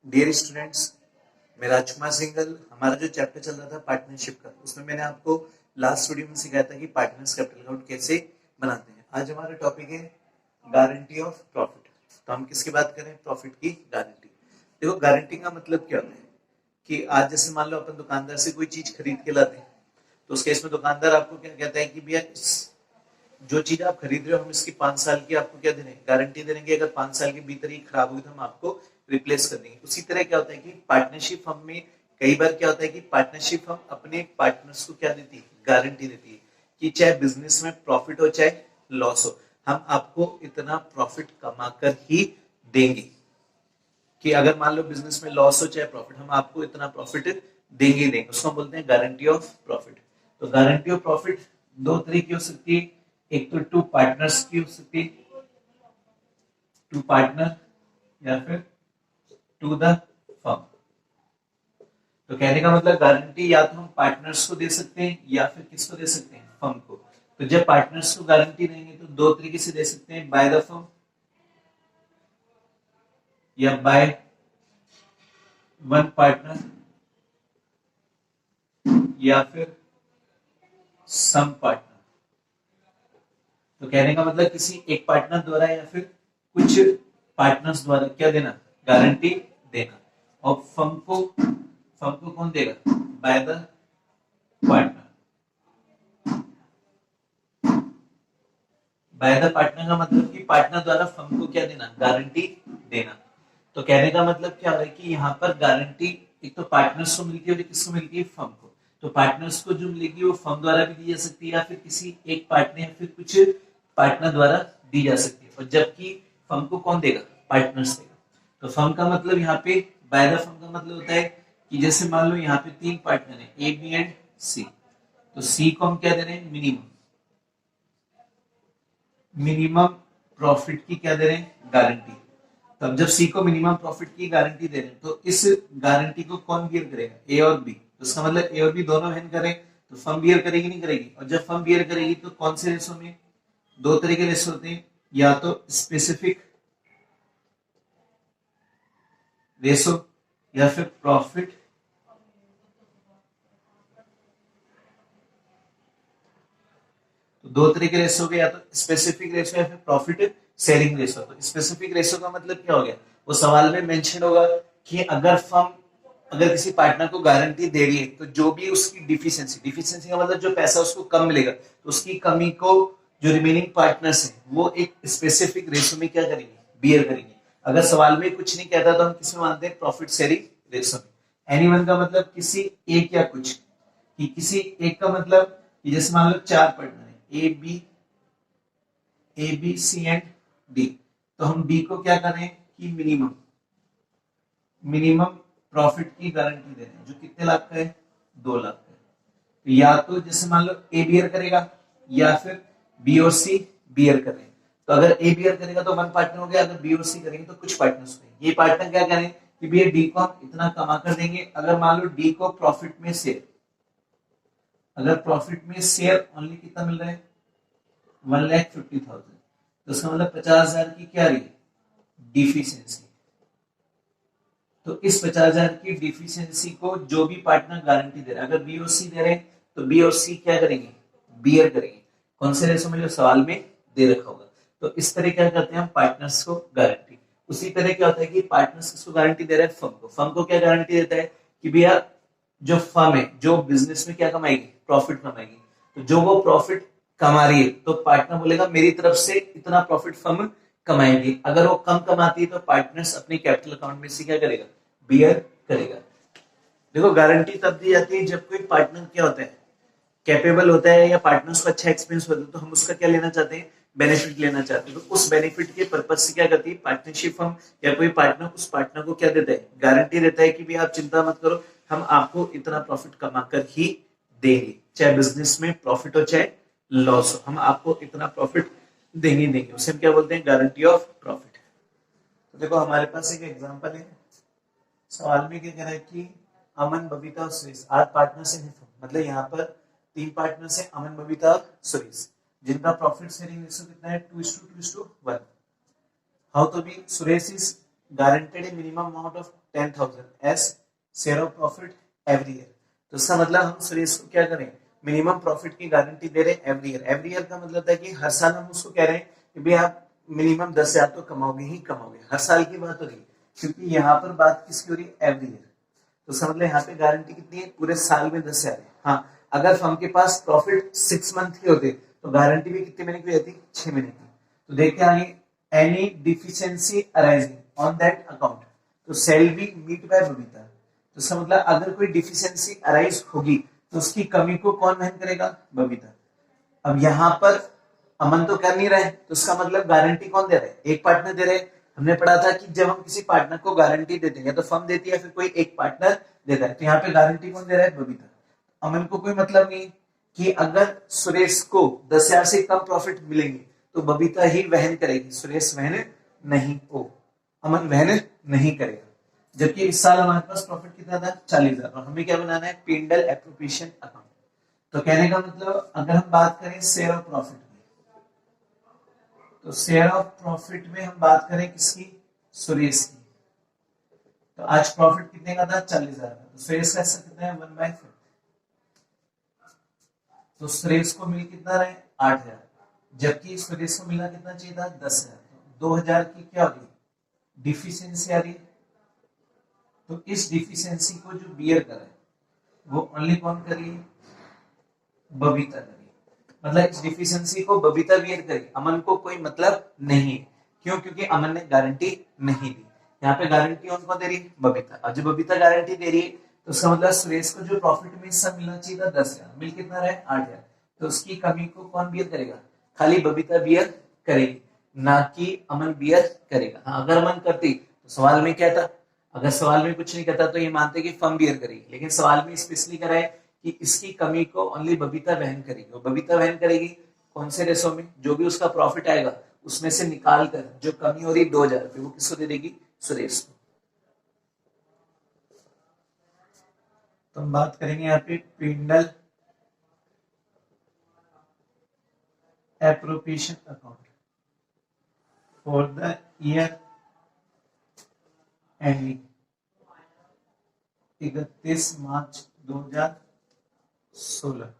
Dear students, मैं राजकुमार सिंघल। हमारा जो चैप्टर चल रहा था पार्टनरशिप का, उसमें मैंने आपको लास्ट वीडियो में सिखाया था कि पार्टनर्स कैपिटल अकाउंट कैसे बनाते हैं। आज हमारा टॉपिक है गारंटी ऑफ प्रॉफिट। तो हम किसकी बात करें? प्रॉफिट की गारंटी। देखो, गारंटी का मतलब क्या होता है कि आज जैसे मान लो अपन दुकानदार से कोई चीज खरीद के लाते हैं, तो उस केस में दुकानदार आपको क्या कहता है कि भैया जो चीज आप खरीद रहे हो, हम इसकी 5 साल की आपको क्या दे रहे हैं? गारंटी दे देंगे। अगर 5 साल के भीतर ही खराब हुई तो हम आपको रिप्लेस कर देंगे। उसी तरह क्या होता है कि पार्टनरशिप फर्म में कई बार क्या होता है कि पार्टनरशिप फर्म अपने पार्टनर्स को क्या देती है? गारंटी देती है कि चाहे बिजनेस में प्रॉफिट हो चाहे लॉस हो, हम आपको इतना प्रॉफिट कमाकर ही देंगे। कि अगर मान लो बिजनेस में लॉस हो चाहे प्रॉफिट, हम आपको इतना प्रॉफिट देंगे ही देंगे। उसको हम बोलते हैं गारंटी ऑफ प्रॉफिट। तो गारंटी ऑफ प्रॉफिट दो तरीके की हो सकती है। एक तो टू पार्टनर्स की हो सकती है, टू पार्टनर, या फिर टू द फर्म। तो कहने का मतलब गारंटी या तो हम पार्टनर्स को दे सकते हैं या फिर किसको दे सकते हैं? फर्म को। तो जब पार्टनर्स को गारंटी देंगे तो दो तरीके से दे सकते हैं, बाय द फर्म या बाय वन पार्टनर या फिर सम पार्टनर। तो कहने का मतलब किसी एक पार्टनर द्वारा या फिर कुछ पार्टनर्स द्वारा क्या देना? गारंटी देना। और फर्म को कौन देगा? By the partner. By the partner का मतलब कि पार्टनर द्वारा फर्म को क्या देना? गारंटी देना। तो कहने का मतलब क्या हो रहा है कि यहाँ पर गारंटी एक तो पार्टनर्स को मिलती है और किसको मिलती है? फर्म को। तो पार्टनर्स को जो मिलेगी वो फर्म द्वारा भी दी जा सकती है या फिर किसी एक पार्टनर या फिर कुछ पार्टनर द्वारा दी जा सकती है। और जबकि फर्म को कौन देगा? पार्टनर्स देगा। तो फर्म का मतलब यहाँ पे बाय द फर्म का मतलब होता है कि जैसे मान लो यहाँ पे 3 पार्टनर है, ए बी एंड सी। तो सी को हम क्या दे रहे हैं? मिनिमम प्रॉफिट की क्या दे रहे हैं? गारंटी। तो अब जब सी को मिनिमम प्रॉफिट की गारंटी दे रहे हैं तो इस गारंटी को कौन बियर करेगा? ए और बी। तो इसका मतलब ए और बी दोनों वहन करें तो फर्म बियर करेगी नहीं करेगी? और जब फर्म बियर करेगी तो कौन से रेशो में? दो तरह के रेशो होते हैं, या तो स्पेसिफिक रेशो या फिर प्रॉफिट तो दो तरह के रेशो हो गए, या तो स्पेसिफिक रेशो या फिर प्रॉफिट शेयरिंग रेशो। तो स्पेसिफिक रेशो का मतलब क्या हो गया? वो सवाल में मेंशन होगा कि अगर किसी पार्टनर को गारंटी दे रही है तो जो भी उसकी डिफिशियंसी का मतलब जो पैसा उसको कम मिलेगा, तो उसकी कमी को जो रिमेनिंग पार्टनर्स हैं वो एक स्पेसिफिक रेशो में क्या करेंगे? बियर करेंगे। अगर सवाल में कुछ नहीं कहता तो हम किसमें मानते हैं? प्रॉफिट शेयरिंग रेशो में। एनीवन का मतलब किसी एक या कुछ, कि किसी एक का मतलब कि जैसे मान लो 4 पार्टनर है, A B C and D. तो हम डी को क्या करें कि मिनिमम प्रॉफिट की गारंटी दे रहे हैं, जो कितने लाख का है? 2 लाख का है। तो या तो जैसे मान लो ए बियर करेगा या फिर बी और सी बियर करें। तो अगर ए बियर करेगा तो वन पार्टनर हो गया, अगर बी और सी करेंगे तो कुछ पार्टनर्स होंगे। ये पार्टनर क्या करें कि भैया डी को हम इतना कमा कर देंगे। अगर मान लो डी को प्रॉफिट में शेयर, अगर प्रॉफिट में शेयर ओनली कितना मिल रहा है? 1,50,000। तो इसका मतलब 50,000 की क्या रही? डिफिशियंसी। तो इस 50,000 की डिफिशियंसी को जो भी पार्टनर गारंटी दे रहा है, अगर बी और सी दे रहे हैं तो बी और सी क्या करेंगे? बियर करेंगे। कौन से रेशो में? जो सवाल में दे रखा होगा। तो इस तरह क्या करते हैं हम पार्टनर्स को गारंटी। उसी तरह क्या होता है कि पार्टनर्स किसको गारंटी दे रहा है? फर्म को। फर्म को क्या गारंटी देता है कि भैया जो फर्म है जो बिजनेस में क्या कमाएगी? प्रॉफिट कमाएगी। तो जो वो प्रॉफिट कमा रही है तो पार्टनर बोलेगा मेरी तरफ से इतना प्रॉफिट फर्म कमाएगी। अगर वो कम कमाती है तो पार्टनर्स अपने कैपिटल अकाउंट में से क्या करेगा? बियर करेगा। देखो, गारंटी तब दी जाती है जब कोई पार्टनर क्या होता है? कैपेबल होता है या पार्टनर्स को अच्छा एक्सपीरियंस होता है, तो हम उसका क्या लेना चाहते हैं? बेनिफिट लेना चाहते हैं। तो उस बेनिफिट के पर्पज से क्या करती है पार्टनरशिप फर्म या कोई पार्टनर उस पार्टनर को क्या देता है? गारंटी देता है कि भाई आप चिंता मत करो, हम आपको इतना प्रॉफिट कमाकर ही देंगे। चाहे बिजनेस में प्रॉफिट हो चाहे लॉस हो, हम आपको इतना प्रॉफिट देंगे। उसे हम क्या बोलते हैं? Guarantee of profit. तो देखो, हमारे पास एक एग्जांपल है। सवाल में क्या कह रहा है कि अमन, बबीता और Suresh are partners in firm. मतलब यहाँ पर 3 पार्टनर्स हैं, अमन, बबीता और सुरेश, जिनका प्रॉफिट शेयरिंग रेशियो कितना है? 2:1। हाउ तो B Suresh is guaranteed a minimum amount of 10,000 as share of profit every year. तो इसका मतलब हम सुरेश को क्या करें, मिनिमम प्रॉफिट की गारंटी दे रहे हैं एवरी ईयर। एवरी ईयर का मतलब है कि हर साल हम उसको कह रहे हैं कि भाई आप मिनिमम 10,000 तो कमाओगे ही कमाओगे, हर साल की बात हो रही है, क्योंकि यहाँ पर बात किसकी हो रही है, एवरी ईयर। तो इसका मतलब यहाँ पे गारंटी कितनी है, पूरे साल में 10,000 है। हाँ, अगर फर्म के पास प्रॉफिट 6 मंथ के होते तो गारंटी भी कितने महीने की रहती, 6 महीने की। तो देखिए आगे, any deficiency arising on that account तो shall be meet by Babita. तो इसका मतलब अगर कोई डिफिशियंसी अराइज होगी तो उसकी कमी को कौन वहन करेगा, बबीता। अब यहाँ पर अमन तो कर नहीं रहे, तो उसका मतलब गारंटी कौन दे रहा है, एक पार्टनर दे रहे। हमने पढ़ा था कि जब हम किसी पार्टनर को गारंटी देते हैं तो फर्म देती है, फिर कोई एक पार्टनर देता है। तो यहाँ पे गारंटी कौन दे रहा है, बबीता। अमन को कोई मतलब नहीं कि अगर सुरेश को 10,000 से कम प्रॉफिट मिलेंगे तो बबीता ही वहन करेगी, सुरेश वहन नहीं हो, अमन वहन नहीं करेगा। जबकि इस साल हमारे पास प्रॉफिट कितना था, 40,000, और हमें क्या बनाना है, पिंडल एप्रोप्रिएशन अकाउंट। तो कहने का मतलब अगर हम बात करें शेयर ऑफ प्रॉफिट में, तो शेयर ऑफ प्रॉफिट में हम बात करें किसकी, सुरेश की। तो आज प्रॉफिट कितने का था, 40,000 का। तो सुरेश का कितना है, 1/5। तो सुरेश को मिल कितना रहे, 8,000, जबकि सुरेश को मिलना कितना चाहिए था, 10,000। तो 2,000 की क्या हो रही है, डिफिशियंसी आ रही है। तो इस डिफिशियंसी को जो बियर कर रहा है वो ओनली कौन करिए, बबीता करिए। मतलब इस डिफिशियंसी को बबीता बियर करी, अमन को कोई मतलब नहीं। क्यों, क्योंकि अमन ने गारंटी नहीं दी। यहाँ पे गारंटी उनको दे रही है, बबीता। अब जो बबीता गारंटी दे रही है तो उसका मतलब सुरेश को जो प्रॉफिट में हिस्सा मिलना चाहिए था 10,000, मिल कितना रहे, 8,000। तो उसकी कमी को कौन बियर करेगा, खाली बबीता बियर करेगी, ना कि अमन बियर करेगा। हाँ, अगर अमन करती तो सवाल में क्या था, अगर सवाल में कुछ नहीं कहता तो ये मानते कि फर्म बियर करेगी, लेकिन सवाल में स्पेशली करा है कि इसकी कमी को ओनली बबीता वहन करेगी। और बबीता वहन करेगी कौन से रेशो में, जो भी उसका प्रॉफिट आएगा उसमें से निकाल कर जो कमी हो रही 2,000 रुपये, वो किसको दे देगी, सुरेश को। तो हम बात करेंगे यहाँ पे P and L appropriation account for the year ending 31 March 2016।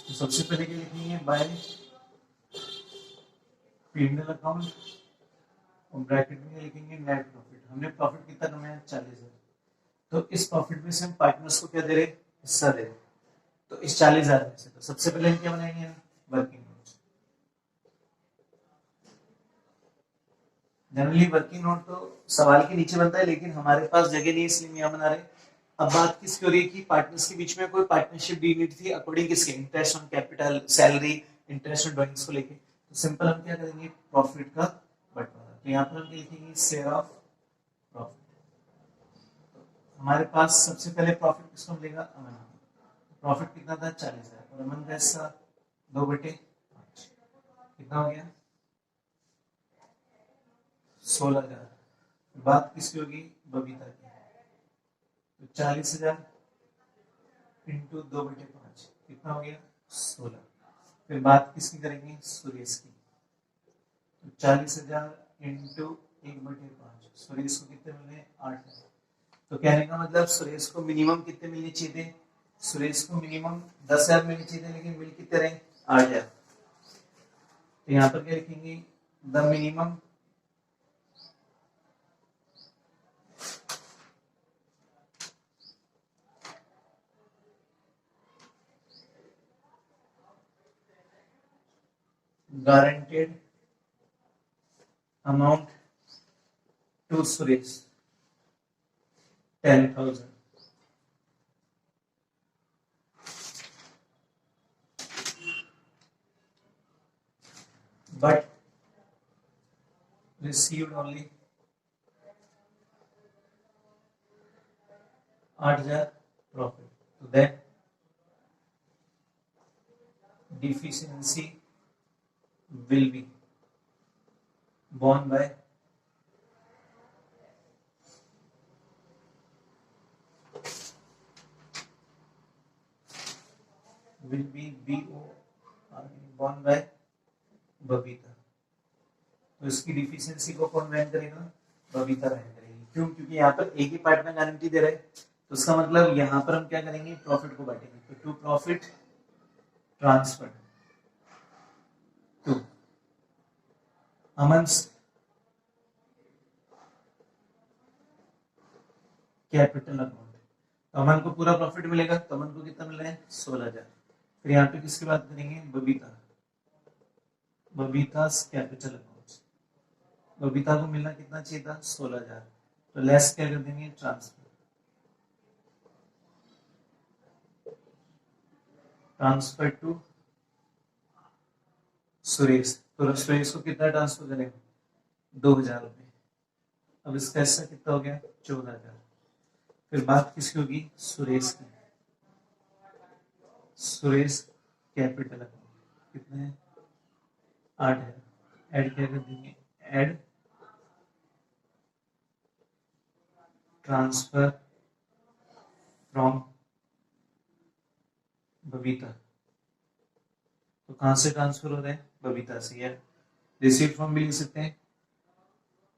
तो सबसे पहले क्या लिखेंगे, बाय पिंडल अकाउंट, और ब्रैकेट में लिखेंगे नेट प्रॉफिट। हमने प्रॉफिट कितना कमाया, 40,000। तो इस प्रॉफिट में से हम पार्टनर्स को क्या दे रहे, हिस्सा दे रहे। तो इस 40,000 में से तो सबसे पहले हम क्या बनाएंगे, working note. Generally working note तो सवाल के नीचे बनता है, लेकिन हमारे पास जगह नहीं, इसलिए हम यहाँ बना रहे हैं। अब बात किसकी हो रही है कि पार्टनर्स के बीच में कोई पार्टनरशिप डी नीड थी अकॉर्डिंग किसके, interest on capital, salary, interest on drawings को लेके। तो सिंपल हम क्या करेंगे, प्रॉफिट का बंटवारा। तो यहाँ पर हम लिखेंगे शेयर ऑफ प्रॉफिट। हमारे पास सबसे पहले प्रॉफिट किसको मिलेगा, अमन। प्रॉफिट कितना था, 40,000, और अमन का हिस्सा 2/5 कितना हो गया, 16,000। बात किसकी होगी, बबीता की। तो 40,000 इंटू 2/5 कितना हो गया, 16। फिर बात किसकी करेंगे, सुरेश की। तो 40,000 इंटू 1/5, सुरेश को कितने मिलने, 8,000। तो कहने का मतलब सुरेश को मिनिमम कितने मिलने चाहिए थे, सुरेश को मिनिमम 10,000 मिलने चाहिए थे, लेकिन मिल कितने रहे, 8,000। तो यहाँ पर क्या लिखेंगे, the minimum guaranteed amount to Suresh, 10,000. But received only 8,000 profit. So then deficiency will be borne by borne by Babita. तो इसकी डिफिशियंसी को कौन वहन करेगा? बबीता वहन करेगी। क्यों? क्योंकि यहाँ पर एक ही पार्ट में गारंटी दे रहे हैं, तो उसका मतलब यहाँ पर हम क्या करेंगे? प्रॉफिट को बांटेंगे। तो to profit transfer to Aman's capital account. तो अमन को पूरा प्रॉफिट मिलेगा, तो अमन को कितना मिल रहा है? 16,000। फिर यहाँ पे किसकी बात करेंगे? Babita, Babita's capital account. बबीता को मिलना कितना चाहिए था? 16,000। तो लेस क्या कर देंगे? Transfer to Suresh. तो सुरेश को कितना ट्रांसफर करेंगे? 2,000 रुपए। अब इसका हिस्सा कितना हो गया? 14,000। फिर बात किसकी होगी? सुरेश की। सुरेश कैपिटल अकाउंट कितने हैं? 8,000। ऐड क्या कर देंगे? Add transfer from Babita. तो कहां से ट्रांसफर हो रहा है? बबीता से। यार रिसीव फ्रॉम भी लिख सकते हैं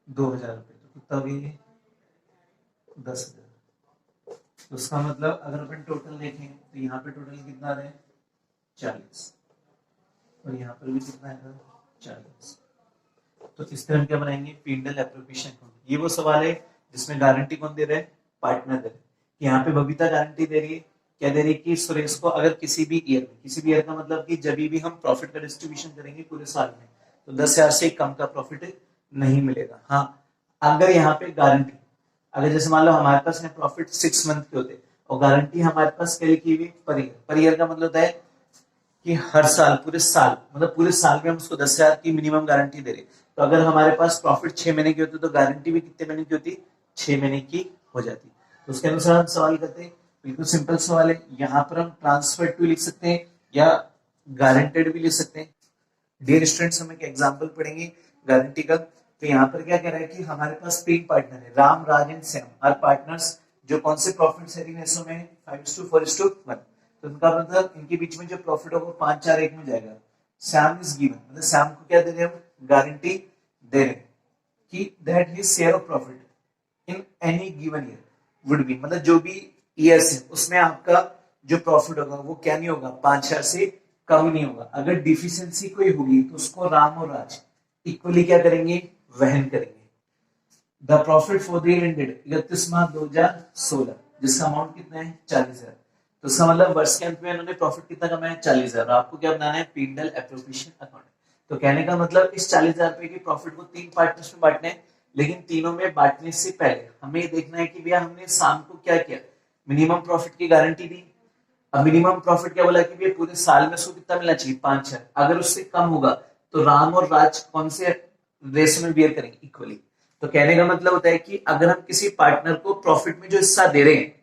2,000 रुपए। तो कितना हो गया ये? 10,000। तो उसका मतलब अगर अपन टोटल देखें तो यहाँ पे टोटल कितना आ रहा है? 40। और यहाँ पर भी कितना आएगा? 40। तो इस तरह हम क्या बनाएंगे? PNL appropriation account. ये वो सवाल है जिसमें गारंटी कौन दे रहा है? पार्टनर दे रहा है। यहाँ पे बबीता गारंटी दे रही है, क्या दे रही है? कि सुरेश को अगर किसी भी ईयर में, किसी भी ईयर का मतलब कि जब भी हम प्रॉफिट का डिस्ट्रीब्यूशन करेंगे पूरे साल में, तो 10,000 से कम का प्रॉफिट नहीं मिलेगा। हाँ, अगर यहाँ पे गारंटी, अगर जैसे मान लो हमारे पास प्रॉफिट 6 मंथ के होते और गारंटी हमारे पास क्या लिखी हुई? Per year. पर ईयर का मतलब होता है कि हर साल, पूरे साल, मतलब पूरे साल में हम उसको 10,000 की मिनिमम गारंटी दे रहे। तो अगर हमारे पास प्रॉफिट 6 महीने की होती तो गारंटी भी कितने महीने की होती? 6 महीने की हो जाती। तो उसके अनुसार हम सवाल करते हैं। बिल्कुल सिंपल सवाल है। यहाँ पर हम ट्रांसफर टू लिख सकते हैं या गारंटेड भी लिख सकते हैं। डियर स्टूडेंट्स, हम एक एग्जांपल पढ़ेंगे गारंटी का। तो यहाँ पर क्या कह रहा है कि हमारे पास 3 पार्टनर है, राम, राज एंड श्याम आर पार्टनर्स, जो कौन से प्रॉफिट शेयरिंग रेशो में 5:4:1। तो उनका मतलब इनके बीच में जो प्रॉफिट होगा 5-4-1 में जाएगा। श्याम इज गिवन, मतलब श्याम को क्या दे रहे हैं हम? गारंटी दे रहे हैं कि that his share of profit in any given year would be, मतलब जो भी ईयर्स है उसमें आपका जो प्रॉफिट होगा वो क्या नहीं होगा? 5,000 से कम नहीं होगा। अगर डिफिशियंसी कोई होगी तो उसको राम और राज इक्वली क्या करेंगे? वहन करेंगे। The profit for the year ended 31 March 2016, जिसका अमाउंट कितना है? 40,000। तो इसका मतलब वर्ष के अंत में इन्होंने प्रॉफिट कितना कमाया? 40,000। आपको क्या बनाना है? PNL appropriation account. तो कहने का मतलब इस 40,000 रुपए की प्रॉफिट को 3 पार्टनर्स में बांटने हैं, लेकिन तीनों में बांटने से पहले हमें ये देखना है कि भैया हमने शाम को क्या किया? मिनिमम प्रॉफिट की गारंटी दी। अब मिनिमम प्रॉफिट क्या बोला कि भैया पूरे साल में उसको कितना मिलना चाहिए? 5,000। अगर उससे कम होगा तो राम और राज कौन से रेशो में बियर करेंगे? इक्वली। तो कहने का मतलब होता है कि अगर हम किसी पार्टनर को प्रॉफिट में जो हिस्सा दे रहे हैं,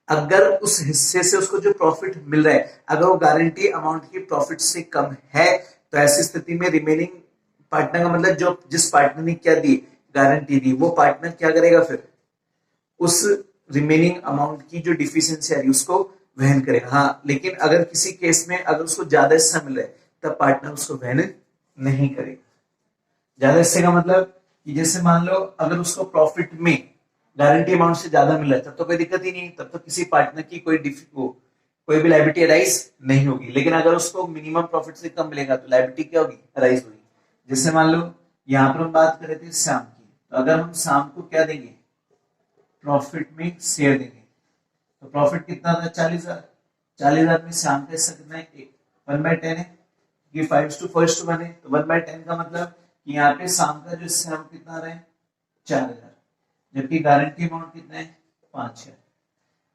अगर उस हिस्से से उसको जो प्रॉफिट मिल रहा है अगर वो गारंटी अमाउंट की प्रॉफिट से कम है, तो ऐसी स्थिति में रिमेनिंग पार्टनर का मतलब जो जिस पार्टनर ने क्या दी? गारंटी दी, वो पार्टनर क्या करेगा? फिर उस रिमेनिंग अमाउंट की जो डिफिशियंसी आ रही है उसको वहन करेगा। हाँ, लेकिन अगर किसी केस में अगर उसको ज्यादा हिस्सा मिल रहा है तब पार्टनर उसको वहन नहीं करेगा। ज्यादा हिस्से का मतलब कि जैसे मान लो अगर उसको प्रॉफिट में गारंटी अमाउंट से ज्यादा मिल रहा है तब तो कोई दिक्कत ही नहीं, तब तो किसी पार्टनर की कोई भी लायबिलिटी अराइज नहीं होगी। लेकिन अगर उसको मिनिमम प्रॉफिट से कम मिलेगा तो लायबिलिटी क्या होगी? अराइज होगी। जैसे मान लो यहाँ पर हम बात कर रहे थे शाम की, तो अगर हम शाम को क्या देंगे? प्रॉफिट में शेयर देंगे। तो प्रॉफिट कितना था? 40,000। 40,000 में शाम का हिस्सा कितना है? 1/10 है, ये 5:1 है। तो 1/10 का मतलब कि यहाँ पे शाम का जो हिस्सा है वो कितना आ रहा है? 4,000, जबकि गारंटी अमाउंट कितना है? 5,000।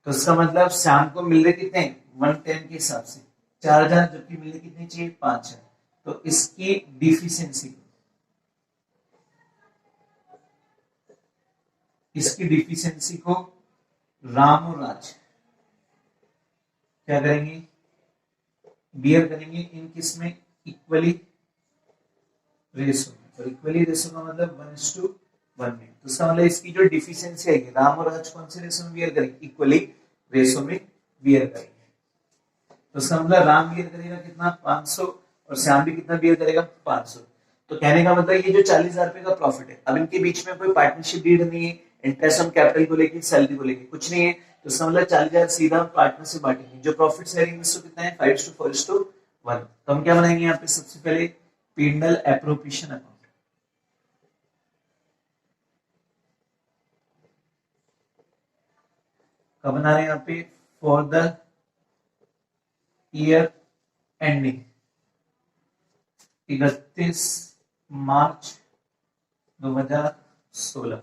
तो इसका मतलब शाम को मिल रहे कितने? 1/10 के हिसाब से 4,000, जबकि मिलने कितने चाहिए? 5,000। तो इसकी डिफिशियंसी को राम और राज क्या करेंगे? बियर करेंगे इन किस में, इक्वली रेशो में। और इक्वली रेशो का मतलब 1:1 में। तो इसका मतलब इसकी जो डिफिशियंसी आएगी, राम और राज कौन से रेशो में बियर करेंगे, इक्वली रेशो में बियर करेंगे। तो इसका मतलब राम बियर करेगा कितना, 500, और श्याम भी कितना बियर करेगा, 500। तो कहने का मतलब ये जो 40,000 रुपए का प्रॉफिट है, अब इनके बीच में कोई पार्टनरशिप डीड नहीं है, इंटरेस्ट ऑन कैपिटल को लेके, सैलरी को लेके कुछ नहीं है। तो इसका मतलब 40,000 सीधा पार्टनर से बांटेंगे। जो प्रॉफिट शेयरिंग रेशियो कितना है, 5:4:1। तो हम क्या बनाएंगे यहाँ पे, सबसे पहले पीनल एप्रोप्रिएशन अकाउंट कब बना रहे हैं यहाँ पे, for the year ending 31 March 2016।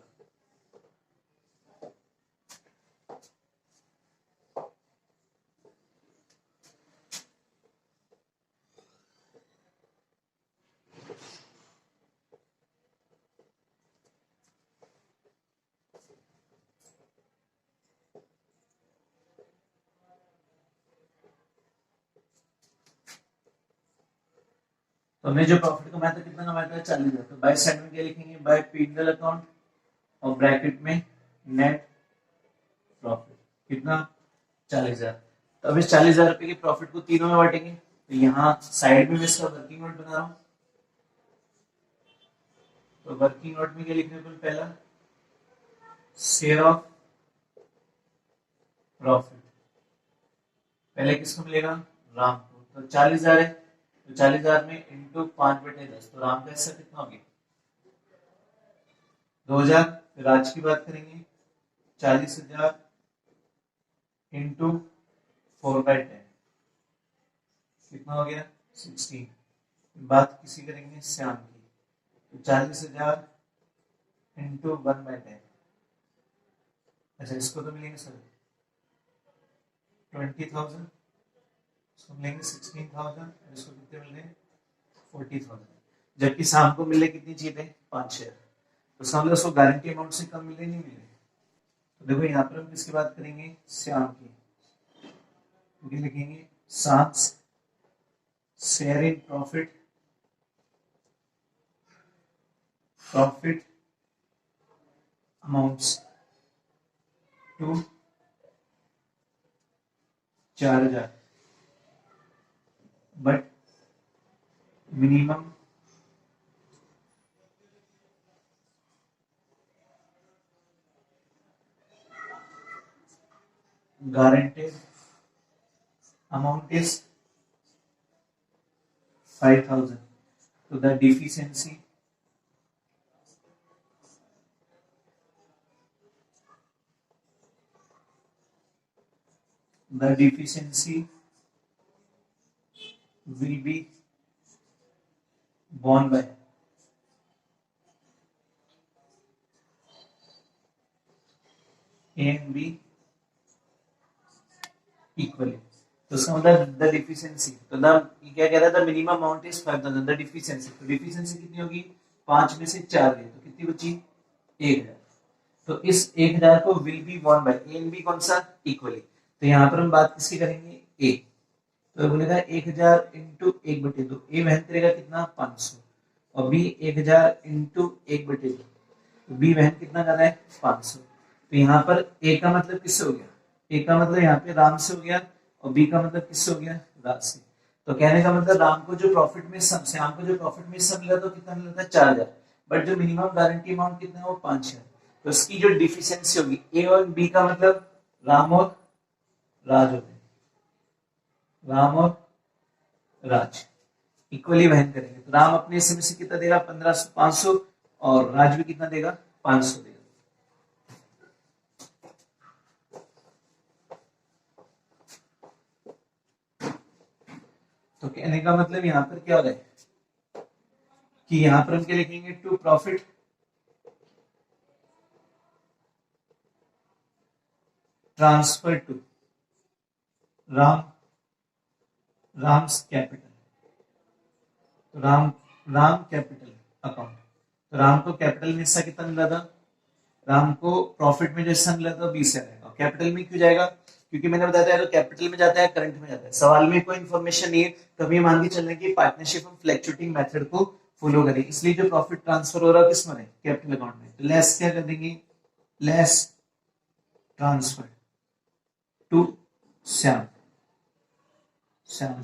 तो हमने जो प्रॉफिट कमाया था, कितना कमाया था, 40,000। तो बाय साइड में क्या लिखेंगे, बाय पीनल अकाउंट, और ब्रैकेट में नेट प्रॉफिट कितना, 40,000। तो अब इस 40,000 रुपए के प्रॉफिट को तीनों में बांटेंगे। तो यहाँ साइड में मैं इसका वर्किंग नोट बना रहा हूँ। तो वर्किंग नोट में क्या लिखने को, पहला शेयर ऑफ प्रॉफिट पहले किसको मिलेगा, राम को। तो 40,000 है, तो 40,000 में इंटू 5/10, तो राम का हिस्सा कितना हो गया, 2,000। फिर राज की बात करेंगे, 40,000 इंटू 4/10 कितना हो गया, 16। बात किसी करेंगे, श्याम की। तो 40,000 इंटू 1/10, अच्छा इसको तो मिलेंगे सर 20,000, इसको मिलेंगे 16,000, इसको कितने मिल रहे हैं, 40,000। जबकि शाम को मिले कितनी चीजें, 5 शेयर। तो समझ उसको गारंटी अमाउंट से कम मिले, नहीं मिले। तो देखो यहाँ पर हम किसकी बात करेंगे, श्याम की। तो लिखेंगे Shyam share in profit, profit amounts to 4,000, but minimum guaranteed amount is 5,000. So the deficiency will be borne by A and B equally. तो इसका मतलब द डिफिशियंसी, तो द क्या कह रहा था, minimum amount is 5,000, the deficiency. तो डिफिशियंसी कितनी होगी, 5 में से 4 गए, तो कितनी बची, 1,000। तो इस 1,000 को will be borne by A and B कौन सा, इक्वली। तो यहाँ पर हम बात किसकी करेंगे, ए। तो बोलेगा 1,000 इंटू 1/2, ए वहन करेगा कितना, 500, और बी 1,000 इंटू 1/2, तो बी वहन कितना कर रहा है, 500। तो यहाँ पर ए का मतलब किससे हो गया, ए का मतलब यहाँ पे राम से हो गया, और बी का मतलब किससे हो गया, राज से। तो कहने का मतलब राम को जो प्रॉफिट में सम, श्याम को जो प्रॉफिट में सम मिला, तो कितना मिला था, 4,000, बट जो मिनिमम गारंटी अमाउंट कितना है, वो 5,000। तो इसकी जो डिफिशियंसी होगी, ए और बी का मतलब राम और राज हो गए, राम और राज इक्वली वहन करेंगे। तो राम अपने समय से कितना देगा, 1500 500, और राज भी कितना देगा, 500 देगा। तो कहने का मतलब यहाँ पर क्या हो रहा है कि यहाँ पर हम क्या लिखेंगे, to profit transfer to Ram, Ram's capital. तो राम कैपिटल अकाउंट। तो राम को कैपिटल में हिस्सा कितना मिला था, राम को प्रॉफिट में जो हिस्सा मिला था 20,000 आएगा। कैपिटल में क्यों जाएगा, क्योंकि मैंने बताया था कैपिटल में जाता है करंट में जाता है, सवाल में कोई इन्फॉर्मेशन नहीं है, कभी मान के चलने की पार्टनरशिप हम फ्लैक्चुएटिंग मेथड को फॉलो करें, इसलिए जो प्रॉफिट ट्रांसफर हो रहा है किसमें है, कैपिटल अकाउंट में। तो लेस क्या कर देंगे, लेस ट्रांसफर टू श्याम,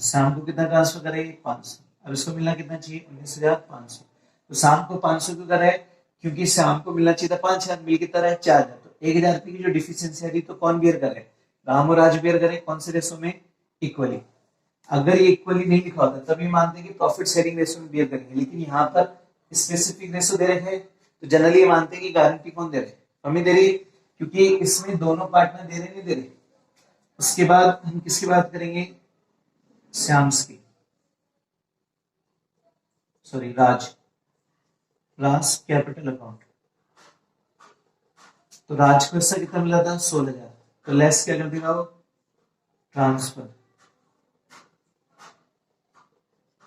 शाम को कितना ट्रांसफर करें, 500। अब इसको मिलना कितना चाहिए, 19,500। तो शाम को 500 क्यों कर रहा है, क्योंकि शाम को मिलना चाहिए था 5,000, मिल कितना रहा है 4,000। तो 1,000 रुपए की जो डिफिशियंसी आ रही तो कौन बियर करे, राम और राज बियर करे, कौन से रेशो में, इक्वली। अगर ये इक्वली नहीं लिखा होता तभी मानते हैं कि प्रॉफिट शेयरिंग रेशो में बियर करेंगे, लेकिन यहाँ पर स्पेसिफिक रेशो दे रखे हैं, तो जनरली ये मानते हैं कि गारंटी कौन दे रहे, हमें दे रही, क्योंकि इसमें दोनों पार्टनर दे रहे नहीं दे रहे। उसके बाद हम किसकी बात करेंगे, श्याम्स की, सॉरी राज कैपिटल अकाउंट। तो राज को इससे कितना मिला था, 16,000। तो लेस क्या कर देगा वो,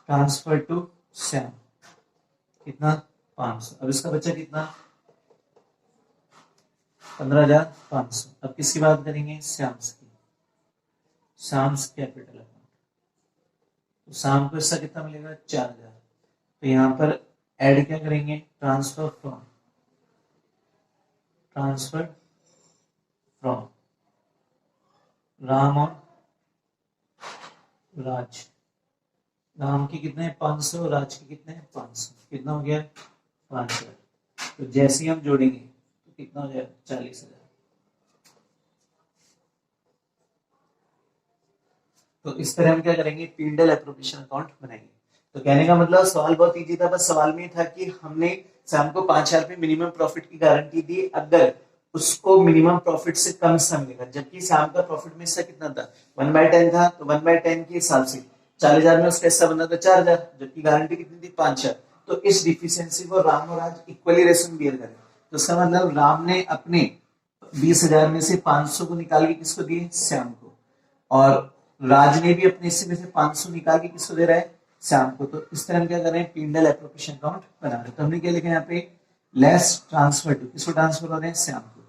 ट्रांसफर टू श्याम, कितना 500। अब इसका बच्चा कितना 15,500। अब किसकी बात करेंगे, श्याम्स की, श्याम्स कैपिटल अकाउंट। तो शाम को इसका कितना मिलेगा 4,000। तो यहां पर ऐड क्या करेंगे, ट्रांसफर फ्रॉम राम और राज। राम के कितने 500, राज के कितने 500, कितना हो गया 5,000। तो जैसे ही हम जोड़ेंगे तो कितना हो जाएगा 40,000। तो इस तरह हम क्या करेंगे, पीएनएल एप्रोप्रिएशन अकाउंट बनाएंगे। तो कहने का मतलब सवाल बहुत इजी था, बस सवाल में था कि हमने शाम को 5,000 रुपए मिनिमम प्रॉफिट की गारंटी दी, अगर उसको मिनिमम प्रॉफिट से कम समय मिलेगा, जबकि शाम का प्रॉफिट में हिस्सा कितना था 1/10 था, तो 1/10 के हिसाब से 40,000 में उसका हिस्सा बना था 4,000, जबकि गारंटी कितनी थी 5,000। तो इस डिफिशियंसी को राम और आज इक्वली रेशो में बियर करें। तो इसका मतलब राम ने अपने 20,000 में से 500 को निकाल के किसको दिए, श्याम को, और राज ने भी अपने हिस्से में से 500 निकाल के किसको दे रहा है, श्याम को। तो इस तरह हम क्या कर रहे हैं, पीएनएल एप्रोप्रिएशन अकाउंट बना रहे हैं। तो हमने क्या लिखा है यहाँ पे, लेस ट्रांसफर टू, किसको ट्रांसफर हो रहे हैं, श्याम को।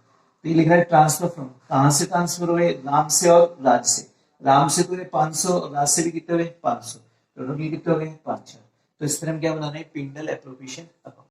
तो ये लिख रहा है ट्रांसफर फ्रॉम, कहां से ट्रांसफर हुए, राम से और राज से। राम से तो 500 और राज से भी कितने हुए 500, टोटल कितने हो गए 5,000। तो इस तरह हम क्या बना रहे हैं, पीएनएल एप्रोप्रिएशन अकाउंट।